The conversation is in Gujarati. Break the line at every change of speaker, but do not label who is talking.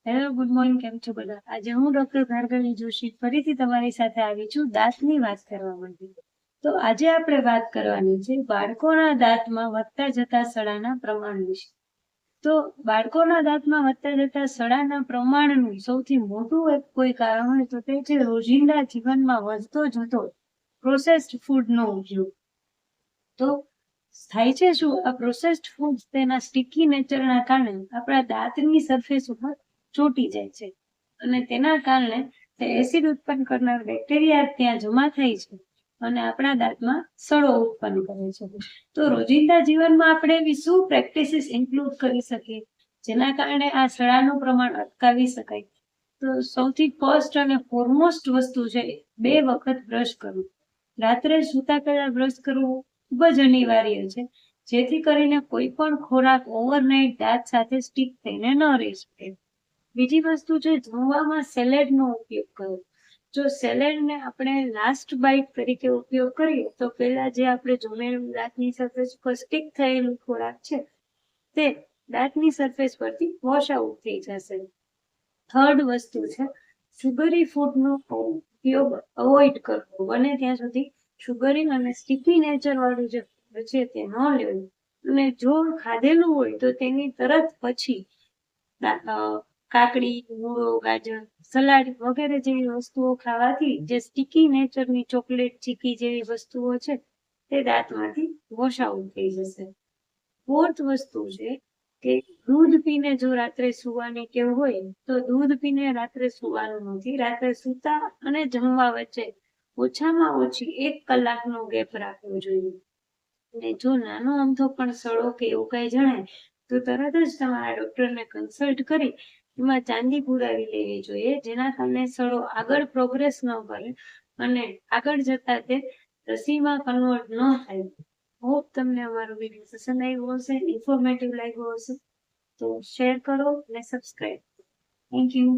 Hello, good morning. કેમ છો બધા? આજે હું ડોક્ટર ભાર્ગવી જોશી ફરીથી તમારી સાથે આવી છું દાંતની વાત કરવા માટે. તો આજે આપણે વાત કરવાની છે બાળકોના દાંતમાં વધતા જતા સડાના પ્રમાણ વિશે. તો બાળકોના દાંતમાં વધતા જતા સડાના પ્રમાણનું સૌથી મોટું એક કોઈ કારણ હોય તો તે છે રોજિંદા જીવનમાં વધતો જતો પ્રોસેસ્ડ ફૂડનો ઉપયોગ. તો થાય છે શું, આ પ્રોસેસ્ડ ફૂડ તેના સ્ટીકી નેચરના કારણે આપણા દાંતની સરફેસ ઉપર ચોંટી જાય છે અને તેના કારણે તે એસિડ ઉત્પન્ન કરનાર બેક્ટેરિયા ત્યાં જમા થાય છે અને આપણા દાંતમાં સડો ઉત્પન્ન કરે છે. તો રોજિંદા જીવનમાં આપણે એવી શું પ્રેક્ટિસીસ ઇન્ક્લુડ કરી શકીએ જેના કારણે આ સડાનું પ્રમાણ અટકાવી શકાય? તો સૌથી ફર્સ્ટ અને ફોરમોસ્ટ વસ્તુ છે 2 વખત બ્રશ કરવું. રાત્રે સૂતા પહેલા બ્રશ કરવું ખૂબ જ અનિવાર્ય છે, જેથી કરીને કોઈ પણ ખોરાક ઓવરનાઇટ દાંત સાથે સ્ટીક થઈને ન રહી શકે. બીજી વસ્તુ છે જમવામાં સેલેડનો ઉપયોગ કરવો. જો સેલેડને આપણે લાસ્ટ બાઇટ તરીકે ઉપયોગ કરીએ તો પહેલા જે આપણે જમેલું દાંતની સરફેસ પર સ્ટીક થયેલું ખોરાક છે તે દાંતની સરફેસ પરથી વોશ આઉટ થઈ જશે. થર્ડ વસ્તુ છે શુગરી ફૂડનો ઉપયોગ અવોઇડ કરવો. બને ત્યાં સુધી શુગરી અને સ્ટીકી નેચર વાળું જે છે તે ન લેવું અને જો ખાધેલું હોય તો તેની તરત પછી કાકડી, મૂળો, ગાજર, સલાડ વગેરે જેવી વસ્તુઓ ખાવાથી જે સ્ટીકી નેચરની ચોકલેટ, ચીકી જેવી વસ્તુઓ છે તે દાંતમાંથી વોશ આઉટ થઈ જશે. ફોર્થ વસ્તુ છે કે દૂધ પીને જો રાત્રે સુવાની ટેવ હોય તો દૂધ પીને રાત્રે સુવાનું નથી. રાત્રે સૂતા અને જમવા વચ્ચે ઓછામાં ઓછી 1 કલાકનો ગેપ રાખવો જોઈએ. અને જો નાનો અમથો પણ સડો કે એવું કઈ જણાય તો તરત જ તમારા ડોક્ટરને કન્સલ્ટ કરી એમાં ચાંદી પુરાવી લેવી જોઈએ, જેના કારણે સડો આગળ પ્રોગ્રેસ ન કરે અને આગળ જતા તે રસીમાં કન્વર્ટ ન થાય. હોપ તમને અમારો વિડીયો પસંદ આવ્યો હશે, ઇન્ફોર્મેટિવ લાગ્યો હશે તો શેર કરો અને સબસ્ક્રાઇબ. Thank you.